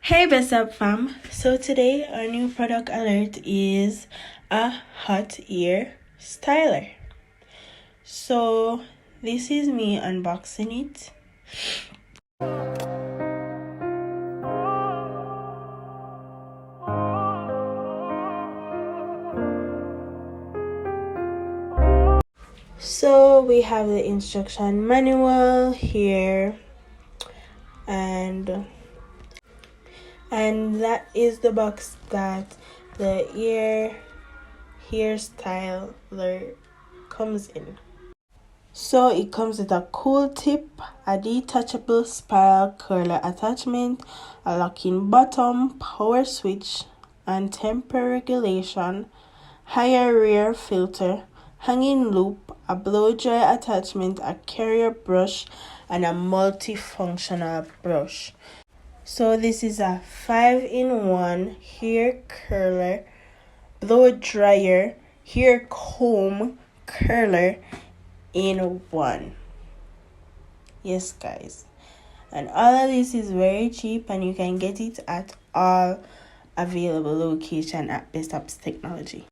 Hey Best Up fam, so today our new product alert is a hot ear styler. So this is me unboxing it. So we have the instruction manual here, and that is the box that the hair styler comes in. So it comes with a cool tip, a detachable spiral curler attachment, a locking bottom, power switch and temper regulation, higher rear filter, hanging loop, a blow dry attachment, a carrier brush and a multifunctional brush. So this is a 5-in-1 hair curler, blow dryer, hair comb, curler in one. Yes guys, and all of this is very cheap and you can get it at all available location at Best Ops Technology.